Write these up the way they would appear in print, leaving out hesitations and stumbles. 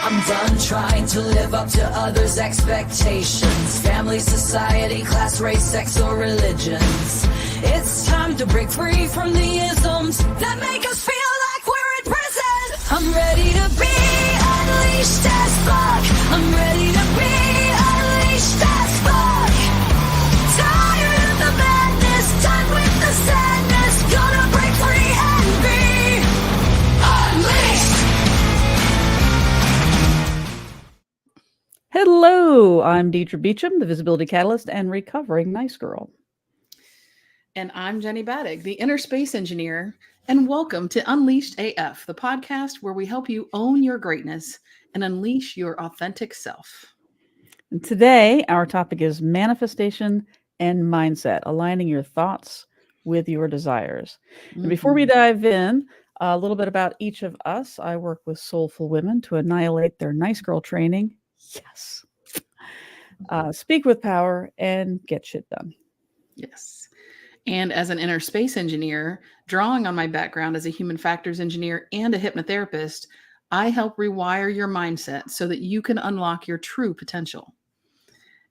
I'm done trying to live up to others' expectations. Family, society, class, race, sex, or religions. It's time to break free from the isms that make us feel like we're in prison. I'm ready to be unleashed as fuck. I'm ready to be unleashed as fuck. Tired of the madness, done with the sadness. Gonna break free and be unleashed. Hello, I'm Deidre Beecham, the Visibility Catalyst and recovering nice girl. And I'm Jenny Baddick, the Inner Space Engineer, and welcome to Unleashed AF, the podcast where we help you own your greatness and unleash your authentic self. And today, our topic is manifestation and mindset, aligning your thoughts with your desires. And before we dive in, a little bit about each of us. I work with soulful women to annihilate their nice girl training. Yes. Speak with power and get shit done. Yes. And as an inner space engineer, drawing on my background as a human factors engineer and a hypnotherapist, I help rewire your mindset so that you can unlock your true potential.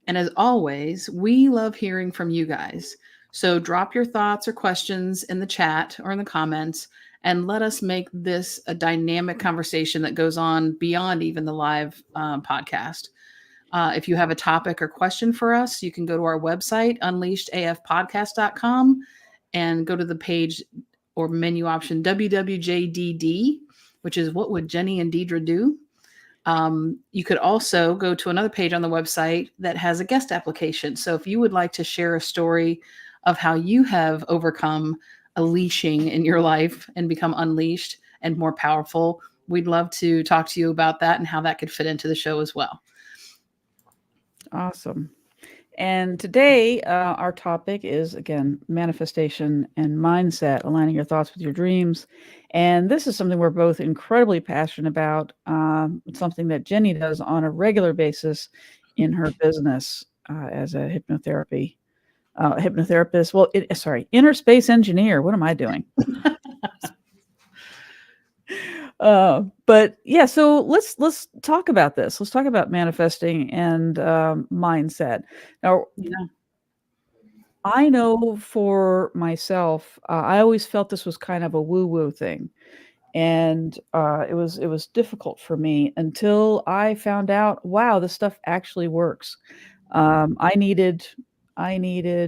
And as always, we love hearing from you guys. So drop your thoughts or questions in the chat or in the comments, and let us make this a dynamic conversation that goes on beyond even the live podcast. If you have a topic or question for us, you can go to our website, unleashedafpodcast.com, and go to the page or menu option WWJDD, which is what would Jenny and Deidre do? You could also go to another page on the website that has a guest application. So if you would like to share a story of how you have overcome a leashing in your life and become unleashed and more powerful, we'd love to talk to you about that and how that could fit into the show as well. Awesome. And today, our topic is, again, manifestation and mindset, aligning your thoughts with your dreams. And this is something we're both incredibly passionate about. It's something that Jenny does on a regular basis in her business as a hypnotherapist. Well, inner space engineer. What am I doing? But yeah, so let's talk about this. Let's talk about manifesting and mindset. Now, I know for myself, I always felt this was kind of a woo-woo thing, and it was difficult for me until I found out, wow, this stuff actually works. I needed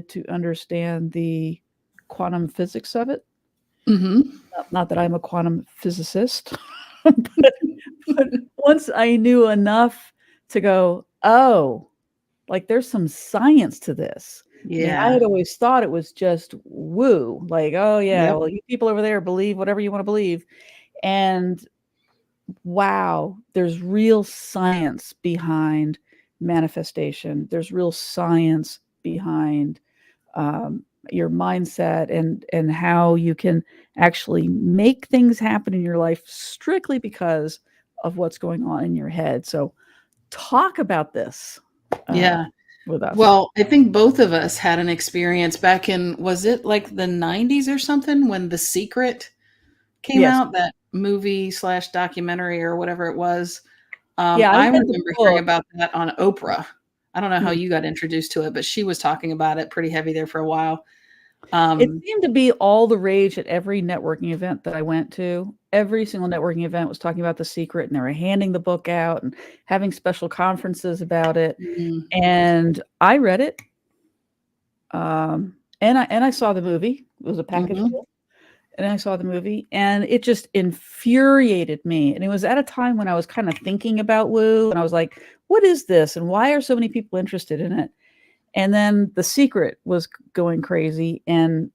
to understand the quantum physics of it. Mm-hmm. Not that I'm a quantum physicist, but once I knew enough to go, oh, like there's some science to this. Yeah. I had always thought it was just woo, like, oh yeah, Yep. well, you people over there believe whatever you want to believe. And wow, there's real science behind manifestation. There's real science behind your mindset and how you can actually make things happen in your life strictly because of what's going on in your head. So talk about this with us. Well, I think both of us had an experience back in, was it like the 90s or something, when The Secret came out, that movie / documentary or whatever it was. I remember hearing about that on Oprah. I don't know how you got introduced to it, but she was talking about it pretty heavy there for a while. It seemed to be all the rage at every networking event that I went to. Every single networking event was talking about The Secret, and they were handing the book out and having special conferences about it. Mm-hmm. And I read it. And I saw the movie. It was a package deal. And I saw the movie, and it just infuriated me. And it was at a time when I was kind of thinking about woo, and I was like, what is this? And why are so many people interested in it? And then The Secret was going crazy, and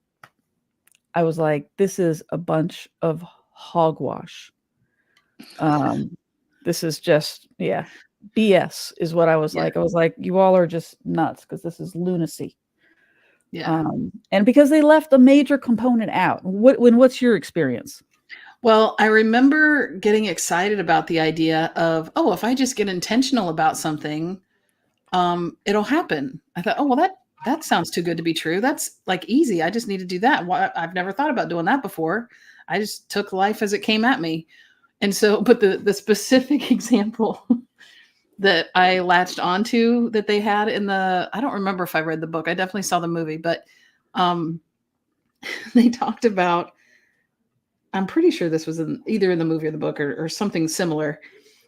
I was like, this is a bunch of hogwash. This is just, BS is what I was like. I was like, you all are just nuts because this is lunacy. Yeah. And because they left a major component out. What's your experience? Well, I remember getting excited about the idea of, if I just get intentional about something, it'll happen. I thought, well, that sounds too good to be true. That's like easy. I just need to do that. I've never thought about doing that before. I just took life as it came at me. And so, but the specific example that I latched onto that they had in I don't remember if I read the book. I definitely saw the movie, but um, they talked about, I'm pretty sure this was either in the movie or the book or something similar.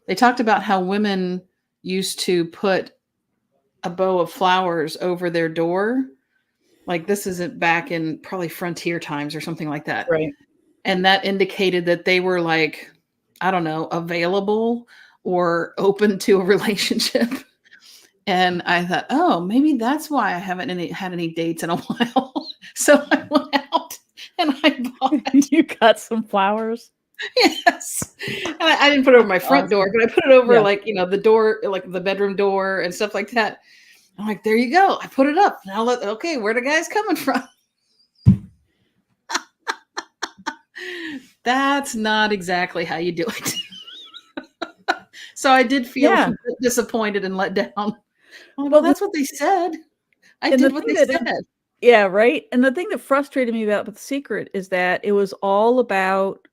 They talked about how women used to put a bow of flowers over their door. Like this isn't back in probably frontier times or something like that. Right. And that indicated that they were like, I don't know, available or open to a relationship. And I thought, oh, maybe that's why I haven't had any dates in a while. So I went out and I bought. You got some flowers? Yes. And I didn't put it over my front door, but I put it over like, the door, like the bedroom door and stuff like that. I'm like, there you go. I put it up. Now okay, where the guy's coming from? That's not exactly how you do it. So I did feel disappointed and let down. Well, that's what they said. I did what they said. Yeah, right. And the thing that frustrated me about The Secret is that it was all about,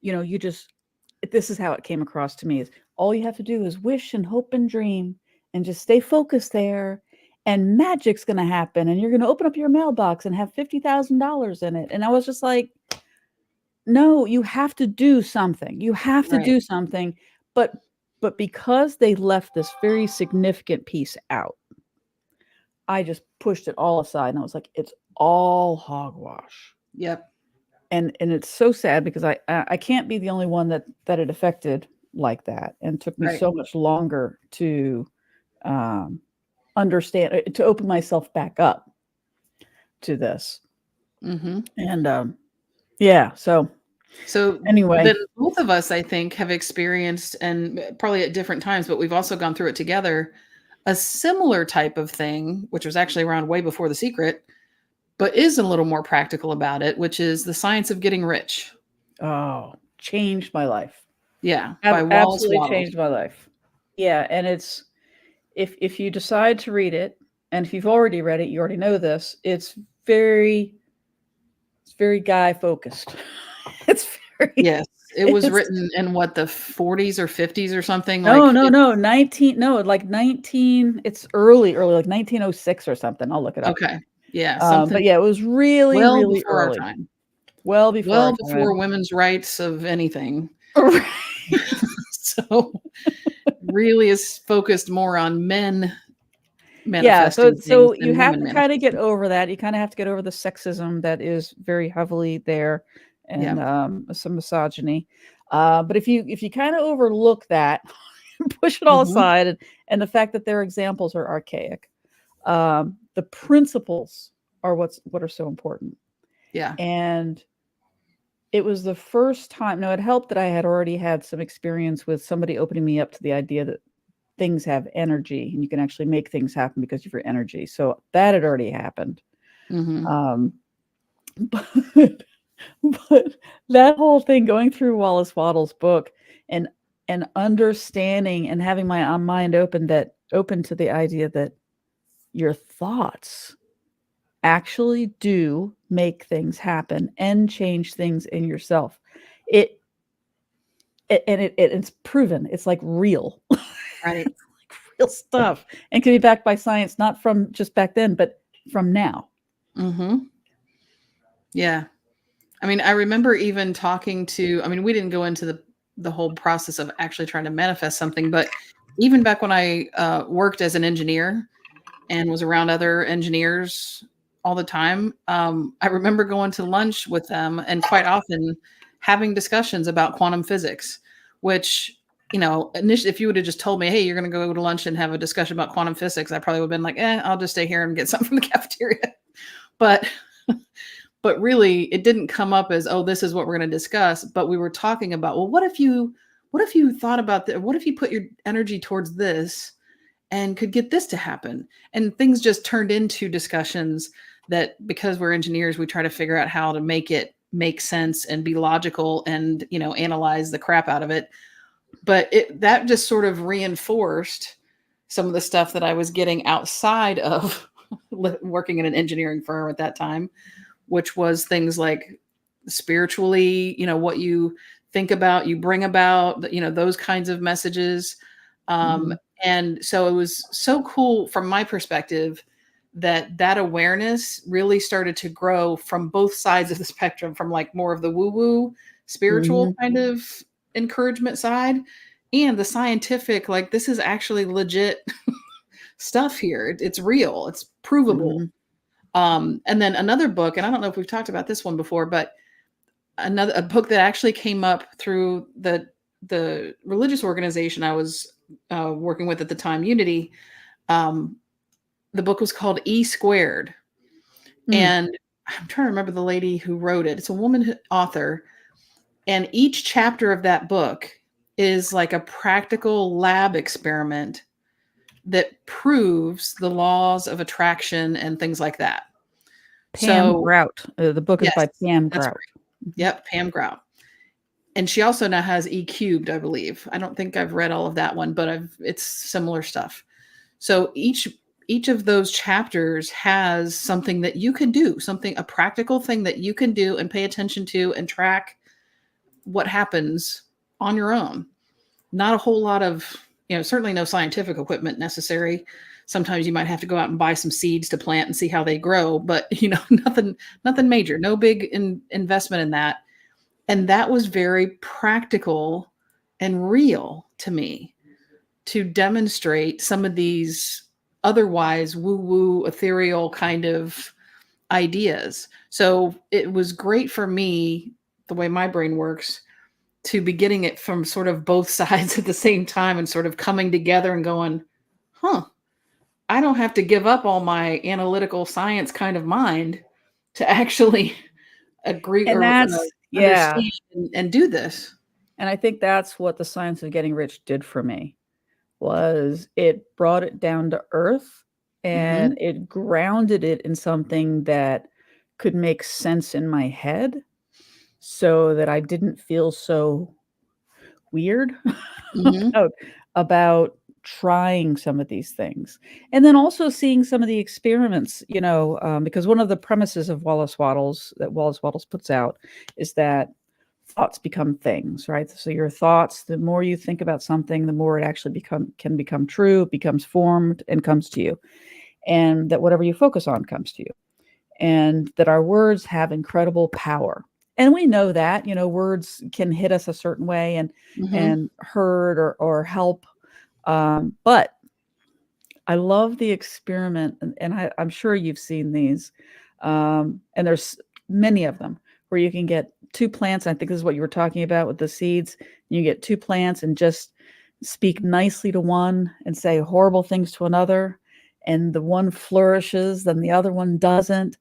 this is how it came across to me, is all you have to do is wish and hope and dream and just stay focused there, and magic's going to happen, and you're going to open up your mailbox and have $50,000 in it. And I was just like, no, you have to do something. You have to do something. But because they left this very significant piece out, I just pushed it all aside, and I was like, it's all hogwash. Yep. And it's so sad because I can't be the only one that it affected like that, and took me so much longer to understand, to open myself back up to this. Mm-hmm. And so anyway, then both of us, I think, have experienced, and probably at different times, but we've also gone through it together, a similar type of thing, which was actually around way before The Secret, but is a little more practical about it, which is the science of getting rich. Oh, changed my life. Yeah. Absolutely changed my life. Yeah. And it's, if you decide to read it, and if you've already read it, you already know this, it's very guy focused. It's very, yes. It was written in what, the 40s or 50s or something? No, 19, it's early, like 1906 or something. I'll look it up. Okay. Yeah. But yeah, it was really, really before early. Our time. Well before women's rights of anything. So really is focused more on men manifesting. Yeah, so you have to kind of get over that. You kind of have to get over the sexism that is very heavily there, and some misogyny. But if you kind of overlook that, push it all aside, and the fact that their examples are archaic, the principles are what are so important. Yeah. And it was the first time. Now, it helped that I had already had some experience with somebody opening me up to the idea that things have energy, and you can actually make things happen because of your energy. So that had already happened. Mm-hmm. But that whole thing, going through Wallace Wattles' book and understanding and having my mind open to the idea that your thoughts actually do make things happen and change things in yourself. It's proven. It's like real. Right. Like real stuff, and can be backed by science, not from just back then, but from now. Mm-hmm. Yeah. I mean, I remember even talking to, we didn't go into the whole process of actually trying to manifest something, but even back when I worked as an engineer and was around other engineers all the time, I remember going to lunch with them and quite often having discussions about quantum physics, which, initially, if you would have just told me, hey, you're going to go to lunch and have a discussion about quantum physics, I probably would have been like, I'll just stay here and get something from the cafeteria. But really, it didn't come up as, oh, this is what we're going to discuss. But we were talking about, well, what if you thought about that? What if you put your energy towards this and could get this to happen? And things just turned into discussions that, because we're engineers, we try to figure out how to make it make sense and be logical and, analyze the crap out of it. But that just sort of reinforced some of the stuff that I was getting outside of working in an engineering firm at that time, which was things like spiritually, what you think about, you bring about, you know, those kinds of messages. Mhm. And so it was so cool from my perspective that that awareness really started to grow from both sides of the spectrum, from like more of the woo woo spiritual Mhm. kind of encouragement side and the scientific, like this is actually legit stuff here. It's real, it's provable. Mhm. And then another book, and I don't know if we've talked about this one before, but a book that actually came up through the religious organization I was working with at the time, Unity. Um, the book was called E Squared, Mm. and I'm trying to remember the lady who wrote it. It's a woman author, and each chapter of that book is like a practical lab experiment that proves the laws of attraction and things like that. Pam So, Grout. The book is yes, by Pam that's Grout. right. Mhm. Yep, Pam Grout. And she also now has E Cubed, I believe. I don't think I've read all of that one, but it's similar stuff. So each of those chapters has something that you can do, something, a practical thing that you can do and pay attention to and track what happens on your own. Not a whole lot of, you know, certainly no scientific equipment necessary. Sometimes you might have to go out and buy some seeds to plant and see how they grow, but you know, nothing major, no big investment in that. And that was very practical and real to me, to demonstrate some of these otherwise woo-woo, ethereal kind of ideas. So it was great for me, the way my brain works, to be getting it from sort of both sides at the same time and sort of coming together and going, huh, I don't have to give up all my analytical science kind of mind to actually agree And or that's yeah. understand and do this. And I think that's what the Science of Getting Rich did for me, was it brought it down to earth and Hmm. it grounded it in something that could make sense in my head so that I didn't feel so weird Hmm. about trying some of these things. And then also seeing some of the experiments, because one of the premises of Wallace Wattles puts out is that thoughts become things, right? So your thoughts, the more you think about something, the more it actually can become true, becomes formed and comes to you. And that whatever you focus on comes to you. And that our words have incredible power. And we know that, words can hit us a certain way Hmm. and hurt or help. But I love the experiment, and I'm sure you've seen these. And there's many of them where you can get two plants. I think this is what you were talking about with the seeds. You get two plants and just speak nicely to one and say horrible things to another, and the one flourishes, then the other one doesn't.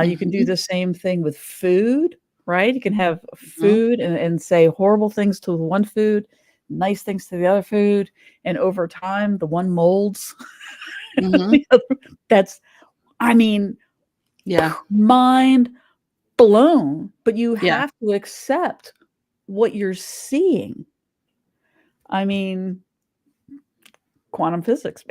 You can do Hmm. the same thing with food, right? You can have Hmm. food and say horrible things to one food, nice things to the other food, and over time, the one molds. Hmm. The other- That's, I mean, Yeah. mind blown, but you Yeah. have to accept what you're seeing. I mean, quantum physics.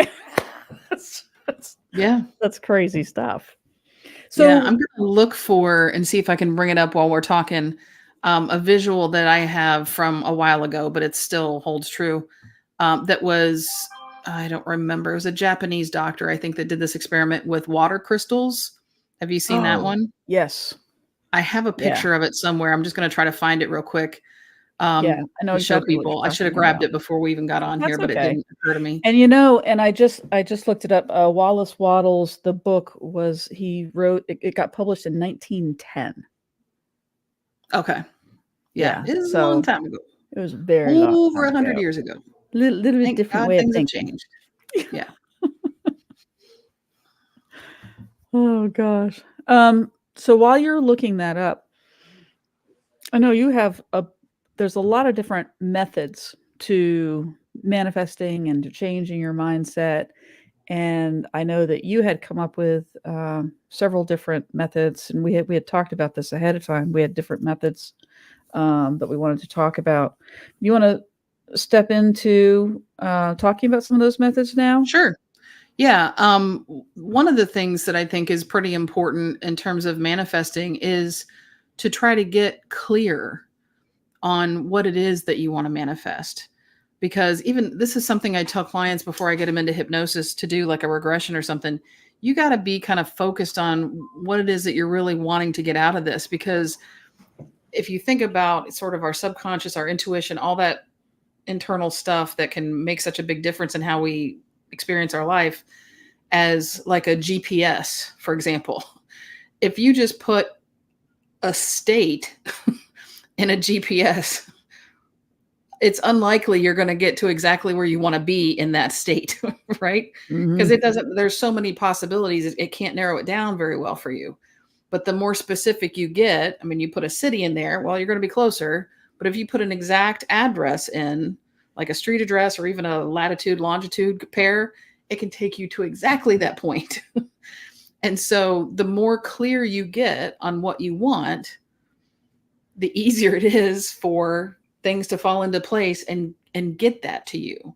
that's, that's, Yeah. that's crazy stuff. Yeah. So, I'm going to look for and see if I can bring it up while we're talking. A visual that I have from a while ago, but it still holds true. That was, I don't remember. It was a Japanese doctor, I think, that did this experiment with water crystals. Have you seen that oh, one? yes. I have a Yeah. picture of it somewhere. I'm just going to try to find it real quick Yeah. I know to show exactly what people. I you're should have talking grabbed about. it before we even got on here, That's but it okay. didn't occur to me. And I just looked it up. Wallace Wattles, the book he wrote, it got published in 1910. Okay. Yeah. Yeah. It was a long So time ago. it was a very long Over time 100 ago. years ago. Little bit Thank different God way of things have thinking. changed. Yeah. Oh gosh. So while you're looking that up, I know there's a lot of different methods to manifesting and to changing your mindset. And I know that you had come up with several different methods, and we had talked about this ahead of time. We had different methods that we wanted to talk about. You want to step into talking about some of those methods now? Sure. Yeah. One of the things that I think is pretty important in terms of manifesting is to try to get clear on what it is that you want to manifest. Because even this is something I tell clients before I get them into hypnosis to do like a regression or something. You got to be kind of focused on what it is that you're really wanting to get out of this. Because if you think about sort of our subconscious, our intuition, all that internal stuff that can make such a big difference in how we experience our life, as like a GPS, for example, if you just put a state in a GPS, it's unlikely you're going to get to exactly where you want to be in that state, right? Because there's so many possibilities, it can't narrow it down very well for you. But the more specific you get, I mean, you put a city in there, well, you're going to be closer. But if you put an exact address in, like a street address or even a latitude, longitude pair, it can take you to exactly that point. And so the more clear you get on what you want, the easier it is for things to fall into place and get that to you.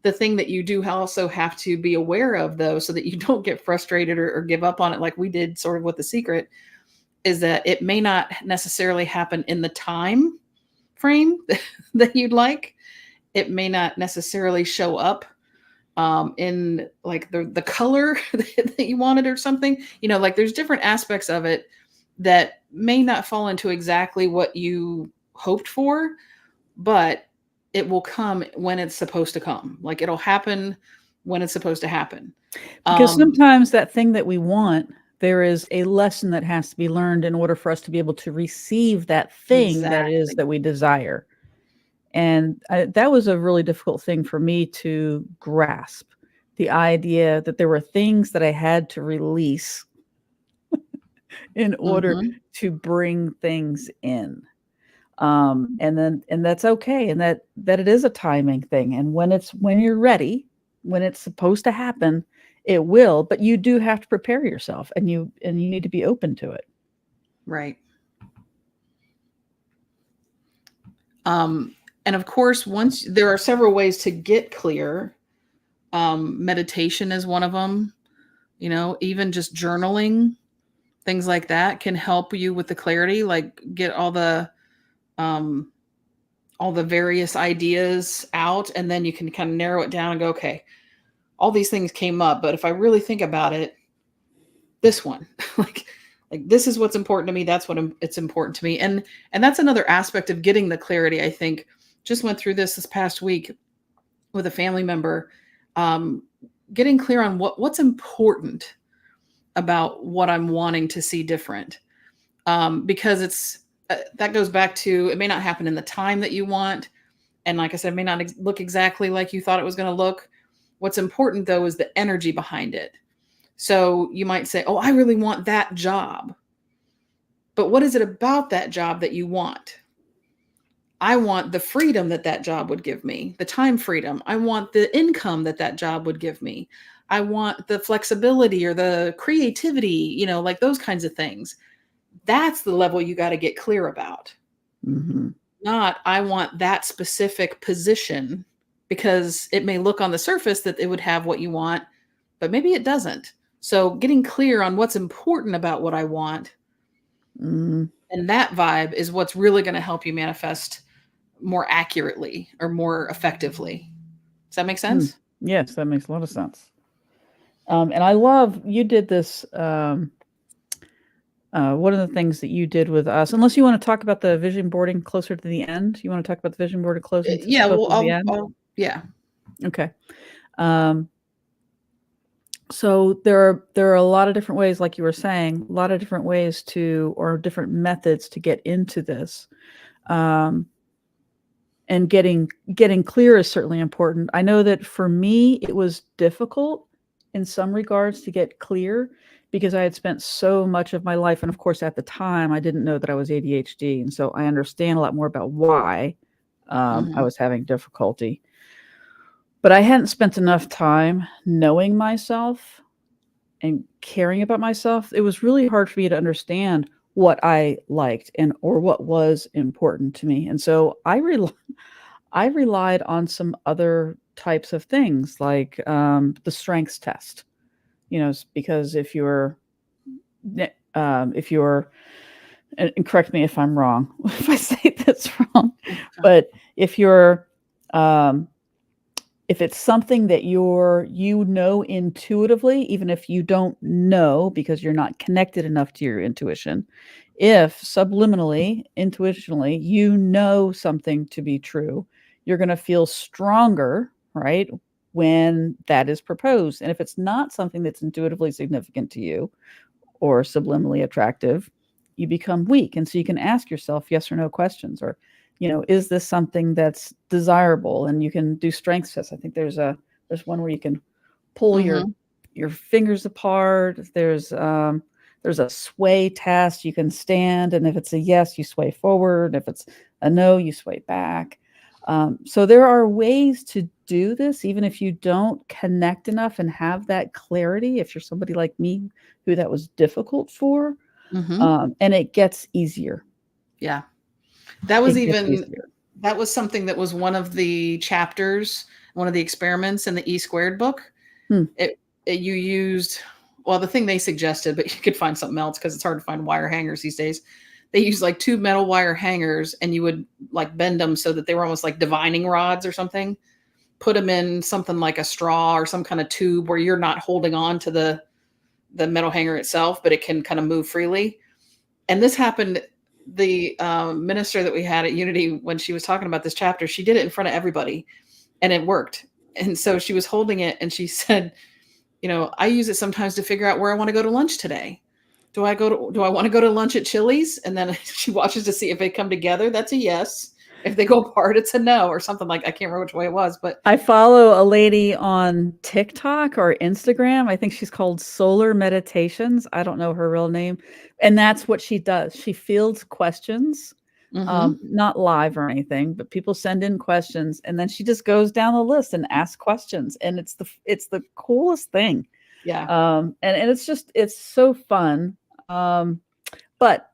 The thing that you do also have to be aware of, though, so that you don't get frustrated or give up on it like we did sort of with The Secret, is that it may not necessarily happen in the time frame that you'd like. It may not necessarily show up in like the color that you wanted or something. You know, like there's different aspects of it that may not fall into exactly what you hoped for, but it will come when it's supposed to come. Like it'll happen when it's supposed to happen. Because sometimes that thing that we want, there is a lesson that has to be learned in order for us to be able to receive that thing that is that we desire. And that was a really difficult thing for me to grasp, the idea that there were things that I had to release in order to bring things in. And that's okay. And that it is a timing thing. And when you're ready, when it's supposed to happen, it will, but you do have to prepare yourself and you need to be open to it. Right. And of course, once there are several ways to get clear, meditation is one of them, you know, even just journaling, things like that can help you with the clarity, like get all the various ideas out, and then you can kind of narrow it down and go, okay, all these things came up, but if I really think about it, this one, like this is what's important to me. That's what it's important to me. And that's another aspect of getting the clarity. I think just went through this past week with a family member, getting clear on what's important about what I'm wanting to see different. Because it's, that goes back to, it may not happen in the time that you want. And like I said, it may not look exactly like you thought it was going to look. What's important though, is the energy behind it. So you might say, oh, I really want that job. But what is it about that job that you want? I want the freedom that job would give me, the time freedom. I want the income that job would give me. I want the flexibility or the creativity, you know, like those kinds of things. That's the level you got to get clear about. Not, I want that specific position, because it may look on the surface that it would have what you want, but maybe it doesn't. So getting clear on what's important about what I want, and that vibe is what's really going to help you manifest more accurately or more effectively. Does that make sense? Yes, that makes a lot of sense. And I love, you did this, one of the things that you did with us, unless you want to talk about the vision boarding closer to the end. You want to talk about the vision board closer to Yeah, well, the end? Yeah. Okay. So there are a lot of different ways, like you were saying, a lot of different ways to, or different methods to get into this. And getting clear is certainly important. I know that for me, it was difficult in some regards to get clear, because I had spent so much of my life, and of course at the time I didn't know that I was ADHD, and so I understand a lot more about why I was having difficulty. But I hadn't spent enough time knowing myself and caring about myself. It was really hard for me to understand what I liked or what was important to me. And so I relied on some other types of things, like the strengths test, you know, because if you're and correct me if I'm wrong, if I say this wrong, but if you're, if it's something that you know intuitively, even if you don't know because you're not connected enough to your intuition, if subliminally, intuitionally, you know something to be true, you're going to feel stronger, right? When that is proposed. And if it's not something that's intuitively significant to you or subliminally attractive, you become weak. And so you can ask yourself yes or no questions, or, is this something that's desirable? And you can do strength tests. I think there's one where you can pull your fingers apart. There's a sway test. You can stand, and if it's a yes, you sway forward. If it's a no, you sway back. So there are ways to do this, even if you don't connect enough and have that clarity. If you're somebody like me, who that was difficult for, and it gets easier. Yeah. That was something that was one of the chapters, one of the experiments in the E squared book. You used, well, the thing they suggested, but you could find something else because it's hard to find wire hangers these days. They used like 2 metal wire hangers, and you would like bend them so that they were almost like divining rods or something. Put them in something like a straw or some kind of tube where you're not holding on to the metal hanger itself, but it can kind of move freely. And this happened, the minister that we had at Unity, when she was talking about this chapter, she did it in front of everybody, and it worked. And so she was holding it, and she said, I use it sometimes to figure out where I want to go to lunch today. Do I want to go to lunch at Chili's? And then she watches to see if they come together. That's a yes. If they go apart, it's a no, or something like, I can't remember which way it was, but I follow a lady on TikTok or Instagram. I think she's called Solar Meditations. I don't know her real name. And that's what she does. She fields questions, not live or anything, but people send in questions, and then she just goes down the list and asks questions. And it's the coolest thing. Yeah. And it's so fun. But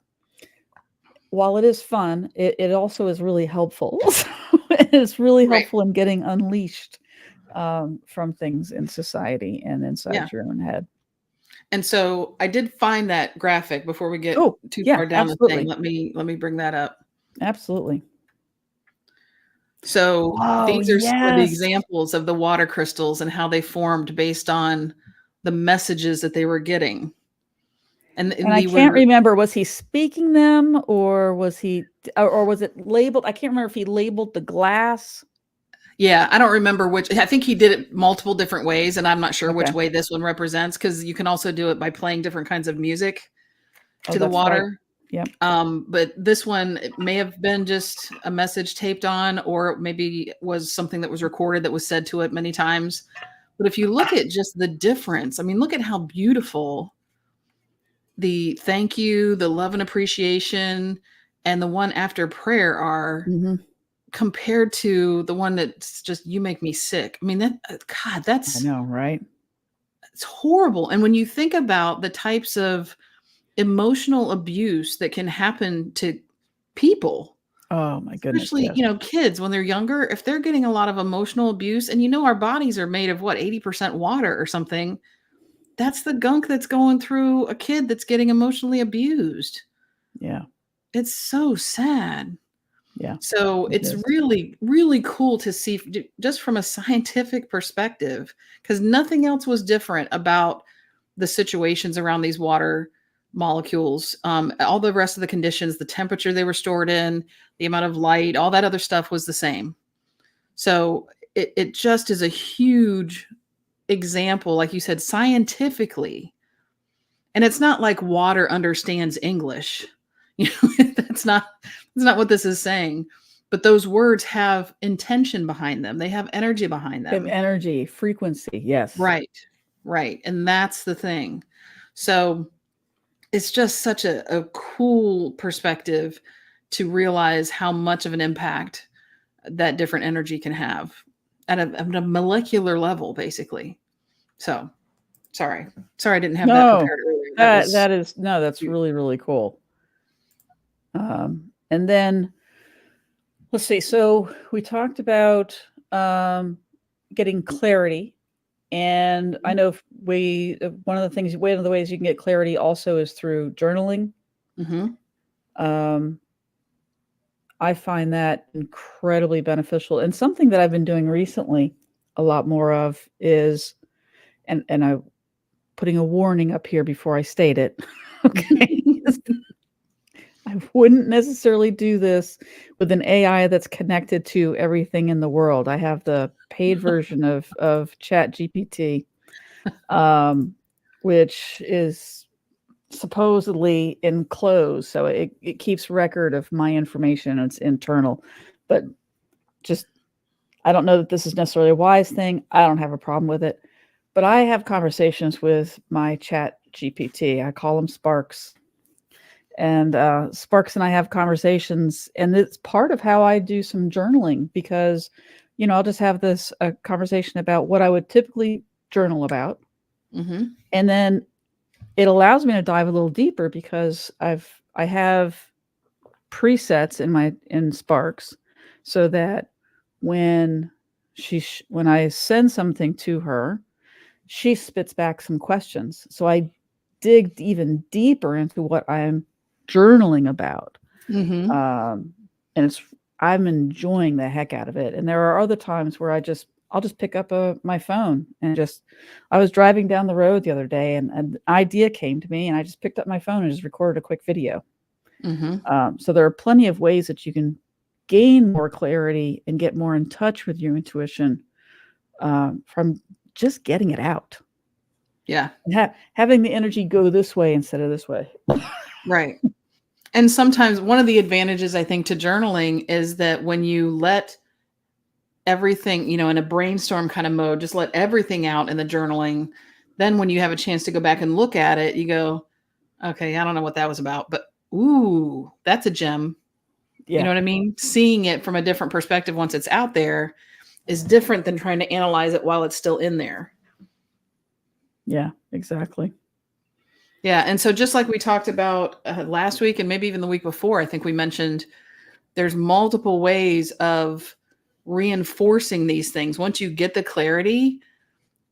while it is fun, it also is really helpful. It's really helpful in getting unleashed from things in society and inside your own head. And so I did find that graphic before we get too far down the thing. Let me bring that up. Absolutely. So these are some of the examples of the water crystals and how they formed based on the messages that they were getting. And I can't remember, was he speaking them, or was it labeled? I can't remember if he labeled the glass. Yeah, I don't remember which. I think he did it multiple different ways, and I'm not sure which way this one represents, because you can also do it by playing different kinds of music to the water. Right. Yep. But this one, it may have been just a message taped on, or maybe was something that was recorded that was said to it many times. But if you look at just the difference, I mean, look at how beautiful the thank you, the love and appreciation, and the one after prayer are compared to the one that's just, you make me sick. I mean, that's, I know, right? It's horrible. And when you think about the types of emotional abuse that can happen to people, oh my goodness, especially, kids when they're younger, if they're getting a lot of emotional abuse, and our bodies are made of 80% water or something. That's the gunk that's going through a kid that's getting emotionally abused. Yeah. It's so sad. Yeah. So it's really, really cool to see just from a scientific perspective, because nothing else was different about the situations around these water molecules. All the rest of the conditions, the temperature they were stored in, the amount of light, all that other stuff was the same. So it just is a huge example, like you said, scientifically. And it's not like water understands English. That's not what this is saying. But those words have intention behind them. They have energy behind them. They have energy, frequency. Yes. Right. And that's the thing. So it's just such a cool perspective to realize how much of an impact that different energy can have at a molecular level, basically. So sorry I didn't have that prepared earlier. That's really, really cool. And then let's see. So we talked about getting clarity, and I know one of the ways you can get clarity also is through journaling. Um, I find that incredibly beneficial. And something that I've been doing recently a lot more of is, and I putting a warning up here before I state it. Okay. I wouldn't necessarily do this with an AI that's connected to everything in the world. I have the paid version of ChatGPT, which is supposedly enclosed, so it keeps record of my information. It's internal, but just I don't know that this is necessarily a wise thing. I don't have a problem with it, but I have conversations with my Chat GPT. I call them Sparks, and Sparks and I have conversations, and it's part of how I do some journaling because, I'll just have this conversation about what I would typically journal about, Mm-hmm. and then it allows me to dive a little deeper because I have presets in Sparks, so that when when I send something to her, she spits back some questions. So I dig even deeper into what I'm journaling about. Mm-hmm. And I'm enjoying the heck out of it. And there are other times where I'll just pick up my phone and I was driving down the road the other day and an idea came to me and I just picked up my phone and just recorded a quick video. Mm-hmm. So there are plenty of ways that you can gain more clarity and get more in touch with your intuition from just getting it out. Yeah. Having the energy go this way instead of this way. Right. And sometimes one of the advantages I think to journaling is that when you let everything, in a brainstorm kind of mode, just let everything out in the journaling, then when you have a chance to go back and look at it, you go, okay, I don't know what that was about, but ooh, that's a gem. Yeah. You know what I mean? Seeing it from a different perspective once it's out there is different than trying to analyze it while it's still in there. Yeah, exactly. Yeah. And so just like we talked about last week and maybe even the week before, I think we mentioned there's multiple ways of reinforcing these things. Once you get the clarity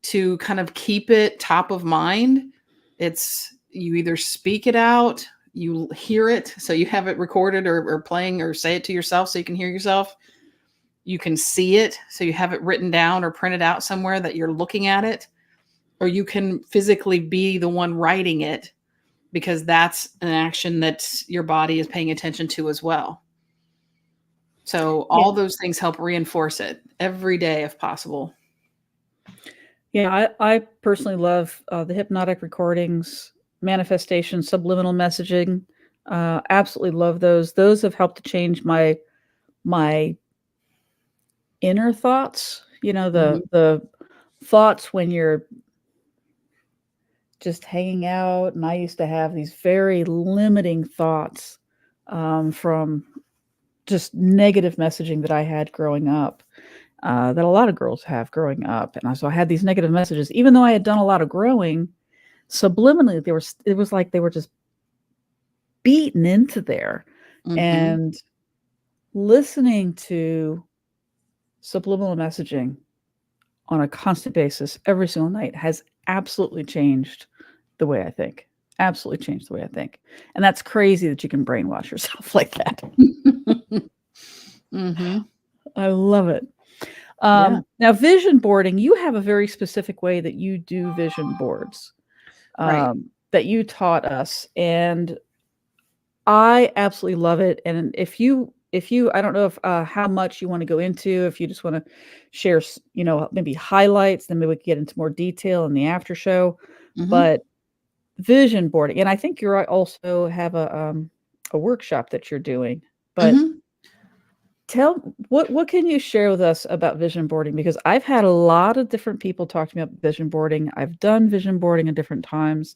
to kind of keep it top of mind, it's you either speak it out, you hear it, so you have it recorded or playing, or say it to yourself so you can hear yourself. You can see it, so you have it written down or printed out somewhere that you're looking at it, or you can physically be the one writing it because that's an action that your body is paying attention to as well. So all those things help reinforce it every day if possible. Yeah, I personally love the hypnotic recordings, manifestation, subliminal messaging. Absolutely love those. Those have helped to change my inner thoughts. The thoughts when you're just hanging out. And I used to have these very limiting thoughts from just negative messaging that I had growing up. That a lot of girls have growing up. And so I had these negative messages, even though I had done a lot of growing subliminally, it was like they were just beaten into there. Mm-hmm. And listening to subliminal messaging on a constant basis every single night has absolutely changed the way I think. Absolutely changed the way I think. And that's crazy that you can brainwash yourself like that. Mm-hmm. I love it. Now, vision boarding, you have a very specific way that you do vision boards that you taught us. And I absolutely love it. And if you, I don't know if how much you want to go into, if you just want to share, maybe highlights, then maybe we can get into more detail in the after show. Mm-hmm. But vision boarding, and I think you also have a workshop that you're doing. But what can you share with us about vision boarding? Because I've had a lot of different people talk to me about vision boarding. I've done vision boarding at different times,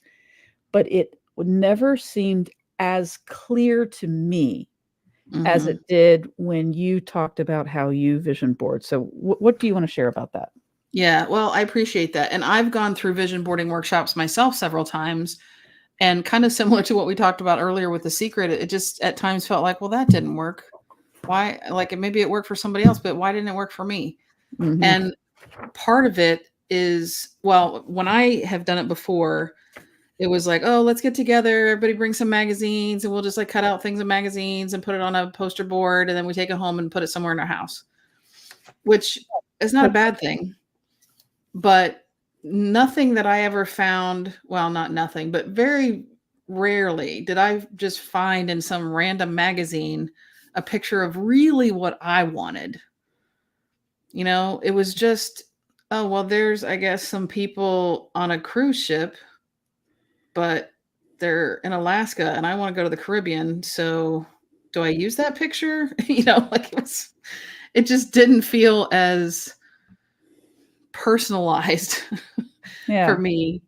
but it never seemed as clear to me as it did when you talked about how you vision board. So what do you want to share about that? Yeah, well, I appreciate that. And I've gone through vision boarding workshops myself several times, and kind of similar to what we talked about earlier with The Secret, it just at times felt like, well, that didn't work. Why? Like maybe it worked for somebody else, but why didn't it work for me? Mm-hmm. And part of it is, well, when I have done it before, It was like, oh, let's get together. Everybody bring some magazines and we'll just like cut out things in magazines and put it on a poster board. And then we take it home and put it somewhere in our house, which is not a bad thing. But nothing that I ever found, well, not nothing, but very rarely did I just find in some random magazine a picture of really what I wanted. You know, it was just, oh, well, there's, I guess, some people on a cruise ship, but they're in Alaska and I want to go to the Caribbean. So do I use that picture? You know, like it just didn't feel as personalized for me.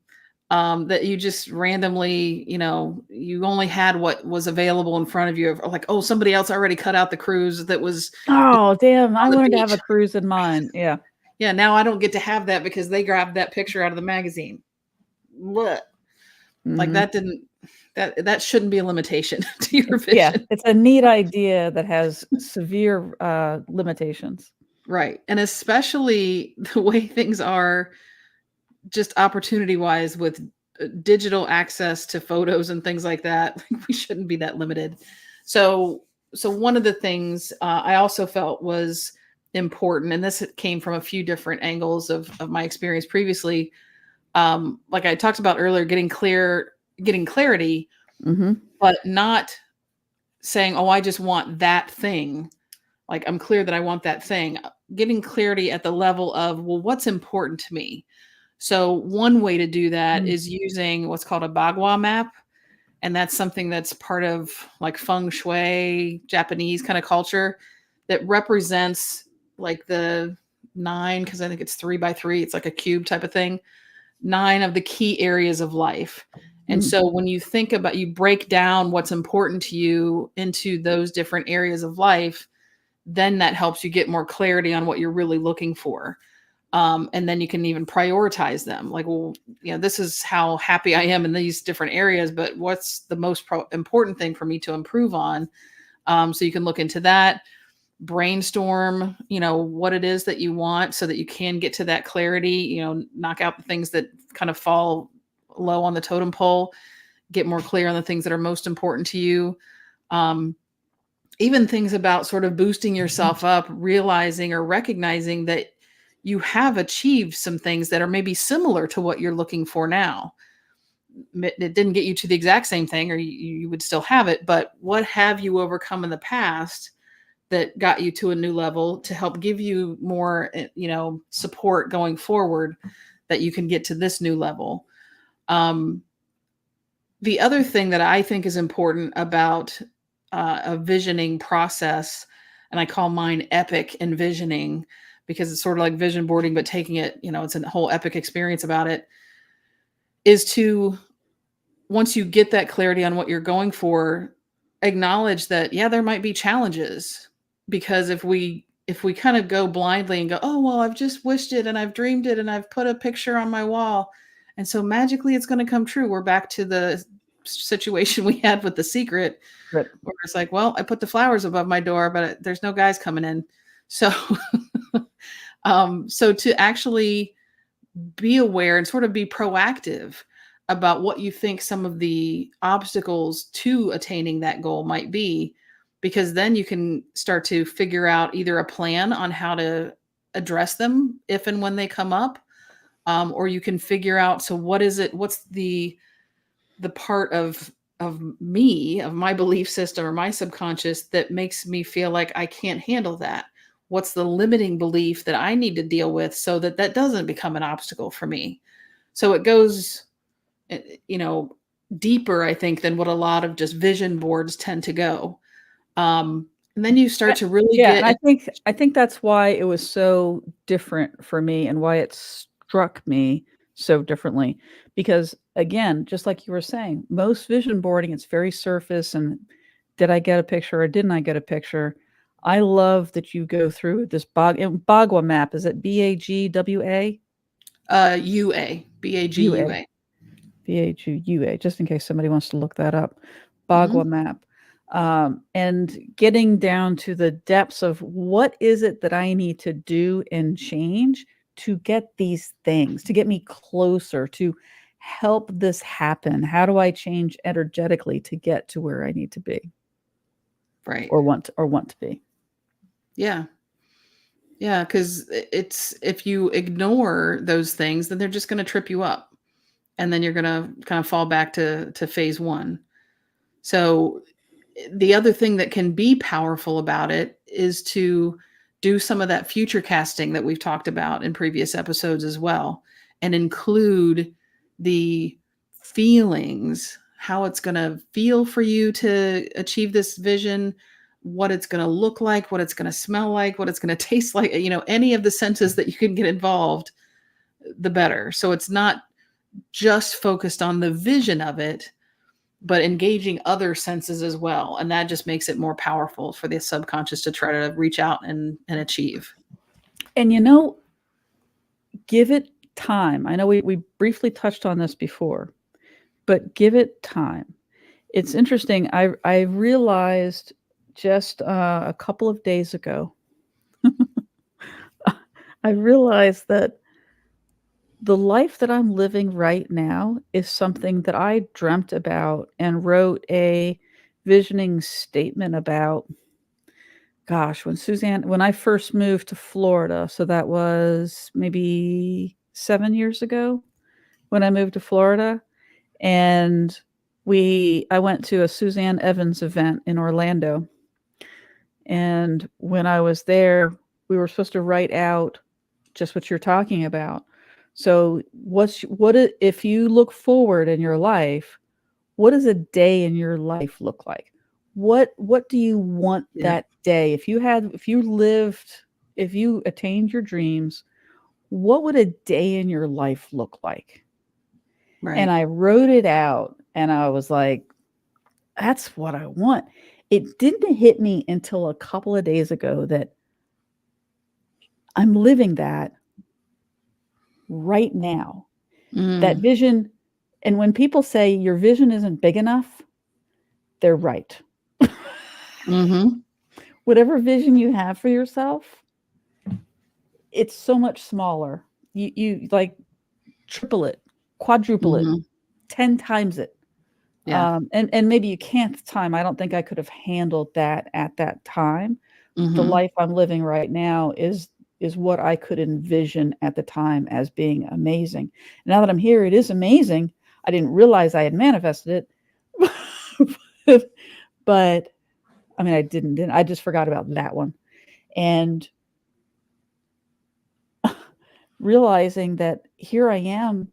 That you just randomly, you know, you only had what was available in front of you. Like, oh, somebody else already cut out the cruise that was. Oh, damn. I wanted beach. to have a cruise in mine. Yeah. Yeah. Now I don't get to have that because they grabbed that picture out of the magazine. What? Like that didn't, that shouldn't be a limitation to your vision. Yeah. It's a neat idea that has severe limitations. Right. And especially the way things are just opportunity wise with digital access to photos and things like that, we shouldn't be that limited. So one of the things I also felt was important, and this came from a few different angles of my experience previously. Like I talked about earlier, getting clarity, but not saying, oh, I just want that thing. Like I'm clear that I want that thing. Getting clarity at the level of, well, what's important to me? So one way to do that is using what's called a bagua map. And that's something that's part of like feng shui, Japanese kind of culture that represents like the 9, because I think it's 3 by 3. It's like a cube type of thing. 9 of the key areas of life. And so when you think about, you break down what's important to you into those different areas of life, then that helps you get more clarity on what you're really looking for. And then you can even prioritize them. Like, well, you know, this is how happy I am in these different areas, but what's the most important thing for me to improve on? So you can look into that, brainstorm, you know, what it is that you want so that you can get to that clarity, you know, knock out the things that kind of fall low on the totem pole, get more clear on the things that are most important to you. Even things about sort of boosting yourself up, realizing or recognizing that you have achieved some things that are maybe similar to what you're looking for now. It didn't get you to the exact same thing, or you would still have it, but what have you overcome in the past that got you to a new level to help give you more, you know, support going forward that you can get to this new level. The other thing that I think is important about a visioning process, and I call mine epic envisioning, because it's sort of like vision boarding, but taking it, you know, it's a whole epic experience about it, is to, once you get that clarity on what you're going for, acknowledge that, yeah, there might be challenges, because if we kind of go blindly and go, oh, well, I've just wished it and I've dreamed it and I've put a picture on my wall, and so magically it's going to come true. We're back to the situation we had with The Secret, where it's like, well, I put the flowers above my door, but there's no guys coming in. So, so to actually be aware and sort of be proactive about what you think some of the obstacles to attaining that goal might be, because then you can start to figure out either a plan on how to address them if and when they come up, or you can figure out, so what's the part of me, of my belief system or my subconscious that makes me feel like I can't handle that? What's the limiting belief that I need to deal with so that that doesn't become an obstacle for me? So it goes, you know, deeper, I think, than what a lot of just vision boards tend to go. And then you start to really get. And I think that's why it was so different for me and why it struck me so differently. Because again, just like you were saying, most vision boarding, it's very surface and did I get a picture or didn't I get a picture? I love that you go through this Bagua map. Is it BAGWA? UA, BAGUA. BAGUA, just in case somebody wants to look that up. Bagua map. And getting down to the depths of what is it that I need to do and change to get these things, to get me closer, to help this happen? How do I change energetically to get to where I need to be? Right. Or want to be. Yeah. Yeah. Cause if you ignore those things, then they're just going to trip you up. And then you're going to kind of fall back to phase one. So the other thing that can be powerful about it is to do some of that future casting that we've talked about in previous episodes as well, and include the feelings, how it's going to feel for you to achieve this vision, what it's going to look like, what it's going to smell like, what it's going to taste like, any of the senses that you can get involved, the better. So it's not just focused on the vision of it, but engaging other senses as well. And that just makes it more powerful for the subconscious to try to reach out and achieve. And give it time. I know we briefly touched on this before, but give it time. It's interesting. I realized just a couple of days ago, I realized that the life that I'm living right now is something that I dreamt about and wrote a visioning statement about. Gosh, when I first moved to Florida, so that was maybe 7 years ago when I moved to Florida, and I went to a Suzanne Evans event in Orlando. And when I was there, we were supposed to write out just what you're talking about. So if you look forward in your life, what does a day in your life look like? What do you want that day? If you attained your dreams, what would a day in your life look like? Right. And I wrote it out and I was like, that's what I want. It didn't hit me until a couple of days ago that I'm living that right now. That vision. And when people say your vision isn't big enough, they're right. Mm-hmm. Whatever vision you have for yourself, it's so much smaller. You like triple it, quadruple it, 10 times it. Yeah. And maybe you can't at the time. I don't think I could have handled that at that time. The life I'm living right now is what I could envision at the time as being amazing. Now that I'm here, it is amazing. I didn't realize I had manifested it. But I mean, I didn't. I just forgot about that one. And realizing that here I am,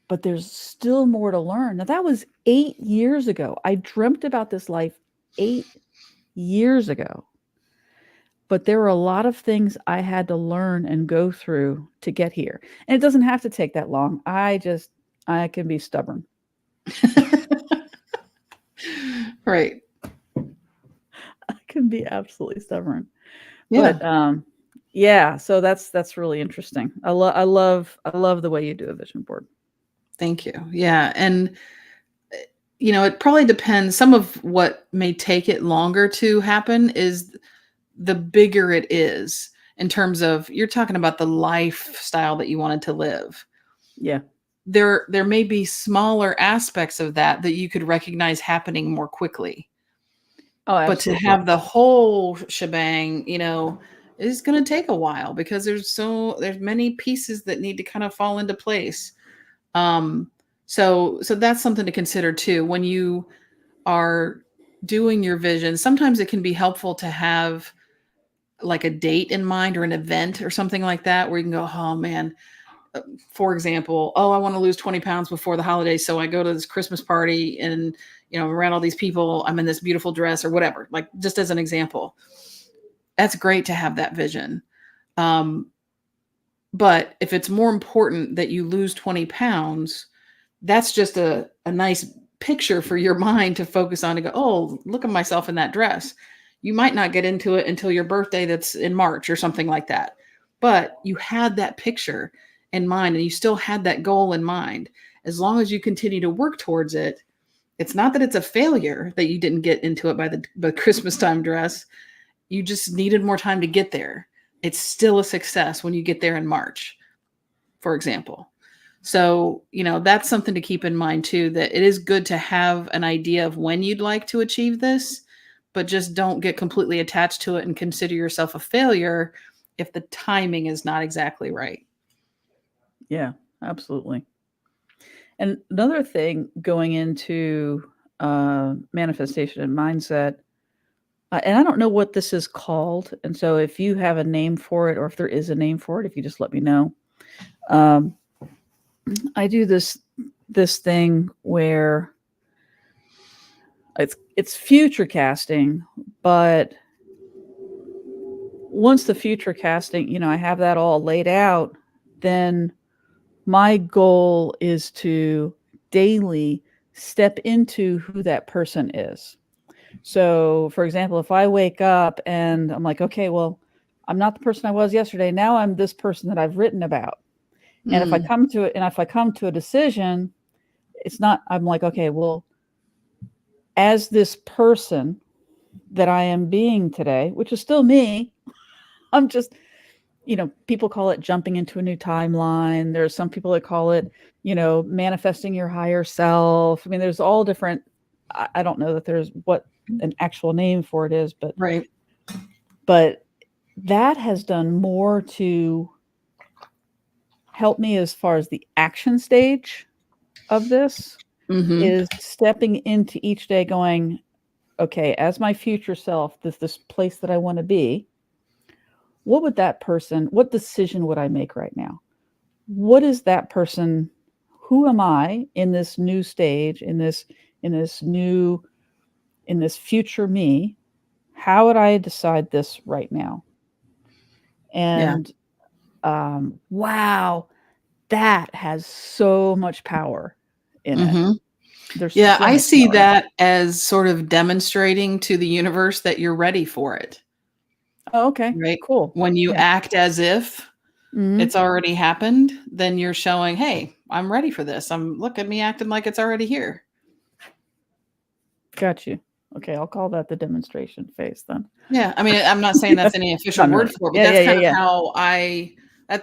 but there's still more to learn. Now, that was 8 years ago. I dreamt about this life 8 years ago. But there were a lot of things I had to learn and go through to get here. And it doesn't have to take that long. I can be stubborn. Right. I can be absolutely stubborn. Yeah. But yeah, so that's really interesting. I love the way you do a vision board. Thank you. Yeah. And it probably depends. Some of what may take it longer to happen is the bigger it is in terms of, you're talking about the lifestyle that you wanted to live. Yeah. There may be smaller aspects of that you could recognize happening more quickly. Oh, absolutely. But to have the whole shebang, is going to take a while because there's many pieces that need to kind of fall into place. So that's something to consider too. When you are doing your vision, sometimes it can be helpful to have like a date in mind or an event or something like that where you can go, oh man, for example, I want to lose 20 pounds before the holidays. So I go to this Christmas party and, around all these people, I'm in this beautiful dress or whatever, like just as an example. That's great to have that vision. But if it's more important that you lose 20 pounds, that's just a nice picture for your mind to focus on, to go, oh, look at myself in that dress. You might not get into it until your birthday that's in March or something like that. But you had that picture in mind and you still had that goal in mind. As long as you continue to work towards it, it's not that it's a failure that you didn't get into it by the Christmas time dress. You just needed more time to get there. It's still a success when you get there in March, for example. So, that's something to keep in mind too, that it is good to have an idea of when you'd like to achieve this, but just don't get completely attached to it and consider yourself a failure if the timing is not exactly right. Yeah, absolutely. And another thing going into manifestation and mindset, and I don't know what this is called. And so if you have a name for it, or if there is a name for it, if you just let me know. I do this thing where it's future casting, but once the future casting, I have that all laid out, then my goal is to daily step into who that person is. So, for example, if I wake up and I'm like, okay, well, I'm not the person I was yesterday. Now I'm this person that I've written about. And if I come to it, and if I come to a decision, it's not, I'm like, okay, well, as this person that I am being today, which is still me, I'm just, people call it jumping into a new timeline. There's some people that call it, manifesting your higher self. I mean, there's all different, I don't know that there's what an actual name for it is, but Right. But that has done more to help me as far as the action stage of this is stepping into each day going, okay, as my future self, this place that I want to be, what decision would I make right now? What is that person? Who am I in this new stage, in this future me? How would I decide this right now? And wow, that has so much power in it. There's so I much see power. that as sort of demonstrating to the universe that you're ready for it. Oh, okay. Right. Cool. When you act as if Mhm. it's already happened, then you're showing, hey, I'm ready for this. Look at me acting like it's already here. Got you. Okay, I'll call that the demonstration phase then. Yeah. I mean, I'm not saying that's any official No. word for it, but that's kind of how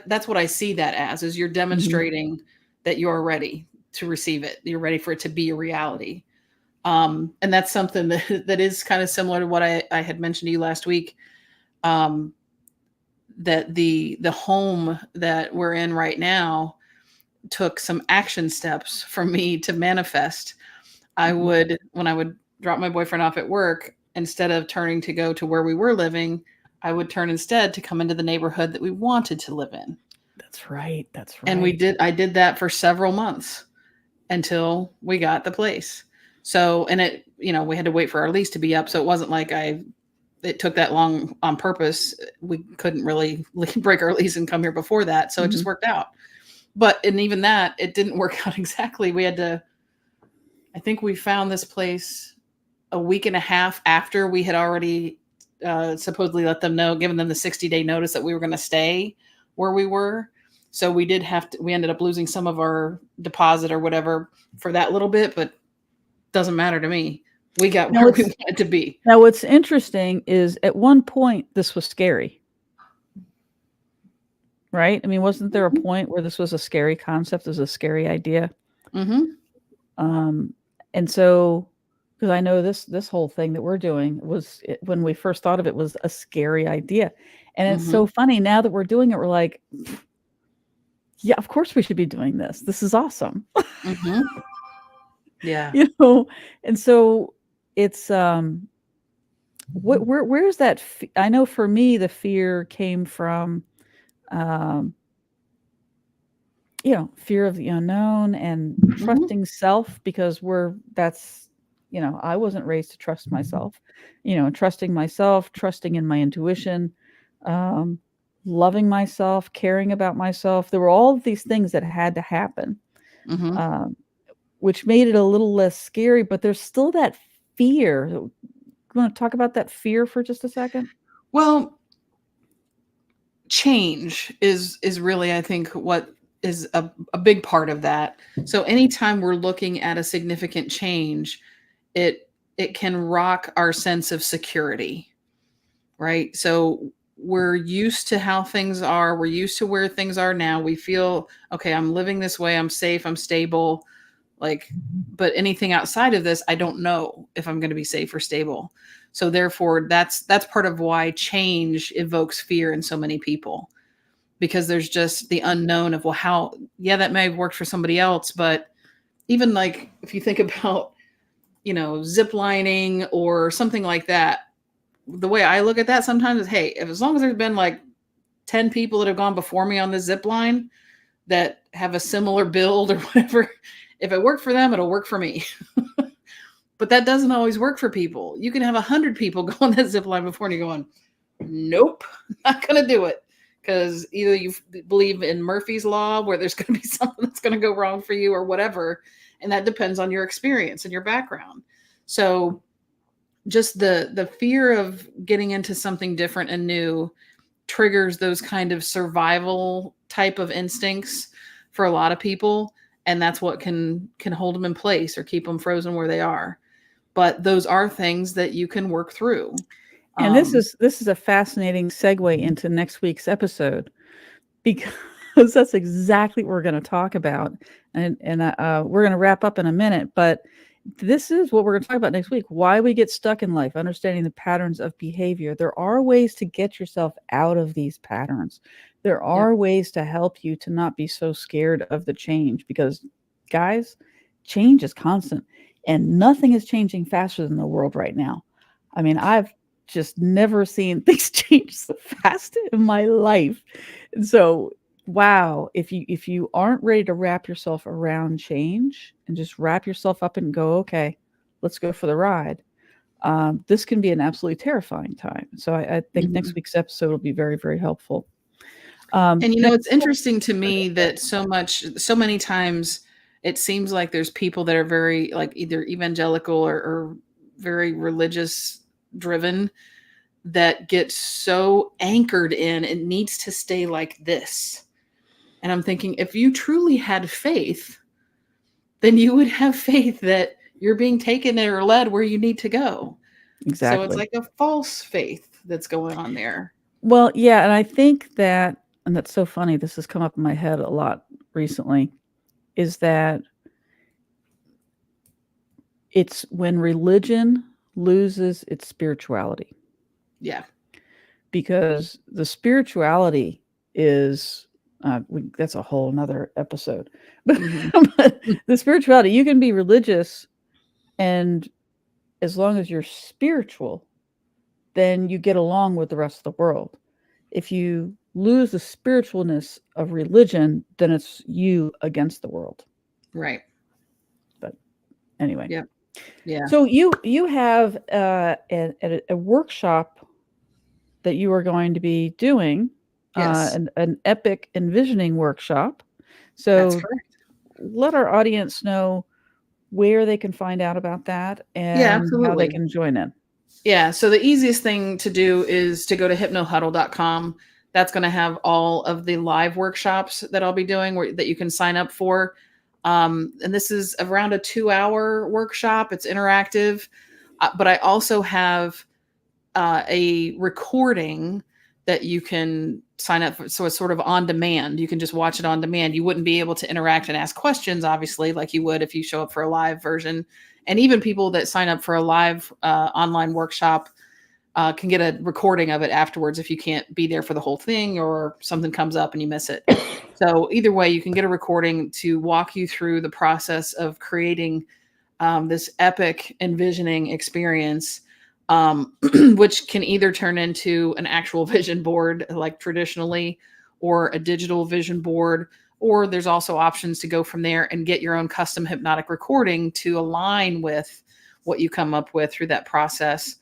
that's what I see that as, is you're demonstrating that you're ready to receive it. You're ready for it to be a reality. And that's something that is kind of similar to what I had mentioned to you last week. That the home that we're in right now took some action steps for me to manifest. When I would drop my boyfriend off at work, instead of turning to go to where we were living, I would turn instead to come into the neighborhood that we wanted to live in. That's right. And I did that for several months until we got the place. So, and we had to wait for our lease to be up. So it wasn't like it took that long on purpose. We couldn't really break our lease and come here before that. So it just worked out. And even that, it didn't work out exactly. I think we found this place a week and a half after we had already supposedly given them the 60-day notice that we were going to stay where we were. So we ended up losing some of our deposit or whatever for that little bit, but doesn't matter to me. We got where we wanted to be. Now, what's interesting is at one point this was scary, right? I mean, wasn't there a point where this was a scary concept, it was a scary idea? And so, because I know this whole thing that we're doing when we first thought of it was a scary idea. And it's so funny now that we're doing it, we're like, yeah, of course we should be doing this. This is awesome. Yeah. And so it's, where's that? I know for me, the fear came from, fear of the unknown and trusting self, because I wasn't raised to trust myself, trusting myself, trusting in my intuition, loving myself, caring about myself. There were all of these things that had to happen, which made it a little less scary, but there's still that fear. You want to talk about that fear for just a second? Well, change is really, I think, what is a big part of that. So anytime we're looking at a significant change, it can rock our sense of security, right? So we're used to how things are. We're used to where things are now. We feel, okay, I'm living this way. I'm safe. I'm stable. Like, but anything outside of this, I don't know if I'm going to be safe or stable. So therefore, that's part of why change evokes fear in so many people, because there's just the unknown of, well, how, yeah, that may have worked for somebody else, but even like if you think about, zip lining or something like that, the way I look at that sometimes is, hey, if as long as there's been like 10 people that have gone before me on the zip line that have a similar build or whatever, if it worked for them, it'll work for me. But that doesn't always work for people. You can have 100 people go on that zip line before and you're going, nope, not going to do it. Because either you believe in Murphy's Law, where there's going to be something that's going to go wrong for you or whatever. And that depends on your experience and your background. So just the fear of getting into something different and new triggers those kind of survival type of instincts for a lot of people. And that's what can hold them in place or keep them frozen where they are. But those are things that you can work through. And this is a fascinating segue into next week's episode, because that's exactly what we're going to talk about. And we're going to wrap up in a minute, but this is what we're going to talk about next week. Why we get stuck in life, understanding the patterns of behavior. There are ways to get yourself out of these patterns. There are ways to help you to not be so scared of the change, because guys, change is constant and nothing is changing faster than the world right now. I mean, I've just never seen things change so fast in my life. And so, wow, if you aren't ready to wrap yourself around change and just wrap yourself up and go, okay, let's go for the ride, this can be an absolutely terrifying time. So I think next week's episode will be very, very helpful. And it's interesting to me that so many times it seems like there's people that are very like either evangelical or very religious driven that get so anchored in it needs to stay like this. And I'm thinking, if you truly had faith, then you would have faith that you're being taken or led where you need to go. Exactly. So it's like a false faith that's going on there. Well, yeah. And I think that, and that's so funny, this has come up in my head a lot recently, is that it's when religion loses its spirituality. Yeah. Because the spirituality is, that's a whole nother episode. But the spirituality, you can be religious, and as long as you're spiritual, then you get along with the rest of the world. If you lose the spiritualness of religion, then it's you against the world. Right. But anyway. Yeah. Yeah. So you have a workshop that you are going to be doing, yes. an epic envisioning workshop. So that's correct. Let our audience know where they can find out about that and how they can join in. Yeah. So the easiest thing to do is to go to hypnohuddle.com. That's going to have all of the live workshops that I'll be doing that you can sign up for. And this is around a 2-hour workshop. It's interactive, but I also have a recording that you can sign up for. So it's sort of on demand. You can just watch it on demand. You wouldn't be able to interact and ask questions, obviously, like you would if you show up for a live version. And even people that sign up for a live online workshop can get a recording of it afterwards if you can't be there for the whole thing or something comes up and you miss it. So either way, you can get a recording to walk you through the process of creating this epic envisioning experience, which can either turn into an actual vision board like traditionally, or a digital vision board, or there's also options to go from there and get your own custom hypnotic recording to align with what you come up with through that process.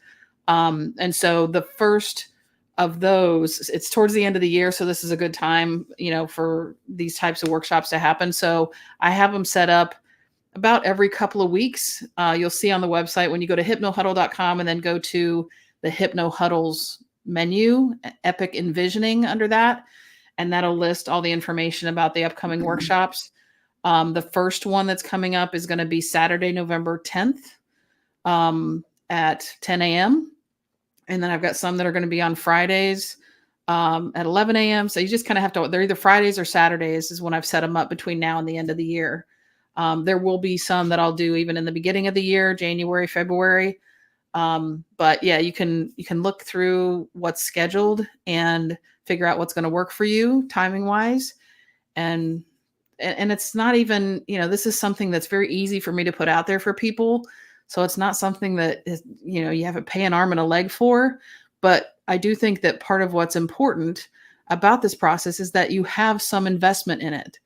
And so the first of those, it's towards the end of the year. So this is a good time, for these types of workshops to happen. So I have them set up about every couple of weeks. You'll see on the website when you go to hypnohuddle.com and then go to the Hypno Huddles menu, Epic Envisioning under that. And that'll list all the information about the upcoming workshops. The first one that's coming up is going to be Saturday, November 10th at 10 a.m. And then I've got some that are going to be on Fridays at 11 a.m. So you just kind of have to, they're either Fridays or Saturdays is when I've set them up between now and the end of the year. There will be some that I'll do even in the beginning of the year, January, February. But yeah, you can look through what's scheduled and figure out what's going to work for you timing wise. And it's not even, this is something that's very easy for me to put out there for people. So it's not something that is, you have to pay an arm and a leg for, but I do think that part of what's important about this process is that you have some investment in it.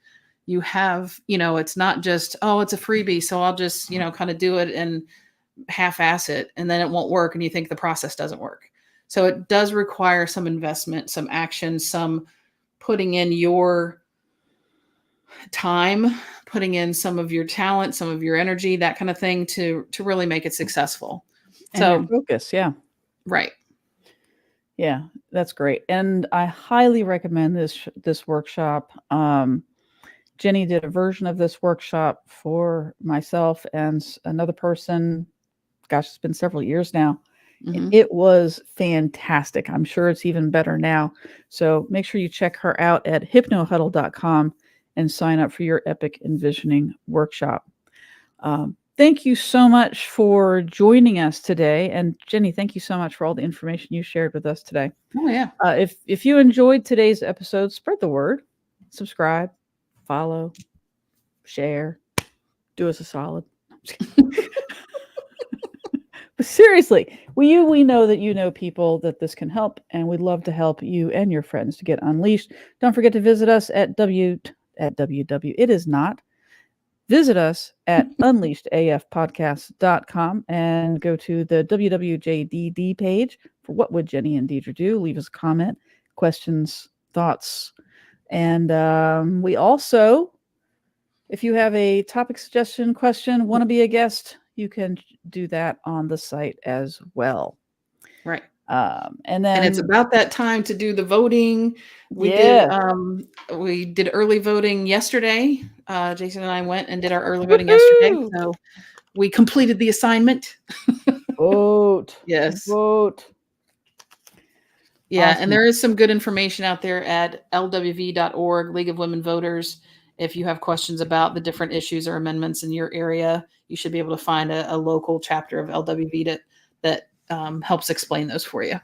You have, it's not just, oh, it's a freebie, so I'll just, kind of do it and half-ass it, and then it won't work, and you think the process doesn't work. So it does require some investment, some action, some putting in your time, putting in some of your talent, some of your energy, that kind of thing to really make it successful. So focus, yeah. Right. Yeah, that's great. And I highly recommend this workshop. Jenny did a version of this workshop for myself and another person. Gosh, it's been several years now. Mm-hmm. It was fantastic. I'm sure it's even better now. So make sure you check her out at hypnohuddle.com and sign up for your Epic Envisioning workshop. Thank you so much for joining us today. And Jenny, thank you so much for all the information you shared with us today. Oh, yeah. If you enjoyed today's episode, spread the word, subscribe, follow, share, do us a solid. But seriously, we know that you know people that this can help, and we'd love to help you and your friends to get unleashed. Don't forget to visit us at Visit us at unleashedafpodcast.com and go to the WWJDD page for What Would Jenny and Deidre Do? Leave us a comment, questions, thoughts. And we also, if you have a topic suggestion, question, want to be a guest, you can do that on the site as well. Right. And it's about that time to do the voting. We did early voting yesterday. Jason and I went and did our early voting yesterday. So we completed the assignment. Vote. Yes. Vote. Yeah. Awesome. And there is some good information out there at lwv.org, League of Women Voters. If you have questions about the different issues or amendments in your area, you should be able to find a local chapter of LWV that helps explain those for you.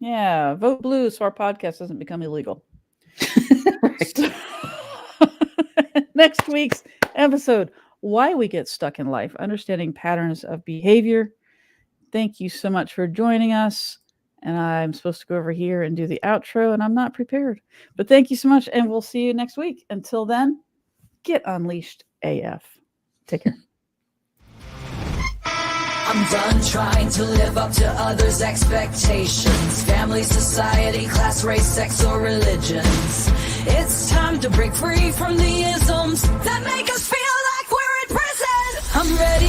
Yeah, vote blue so our podcast doesn't become illegal. Next week's episode, why we get stuck in life, understanding patterns of behavior. Thank you so much for joining us. And I'm supposed to go over here and do the outro, and I'm not prepared. But thank you so much, and we'll see you next week. Until then, get unleashed AF. Take care. I'm done trying to live up to others' expectations. Family, society, class, race, sex, or religions. It's time to break free from the isms that make us feel like we're in prison. I'm ready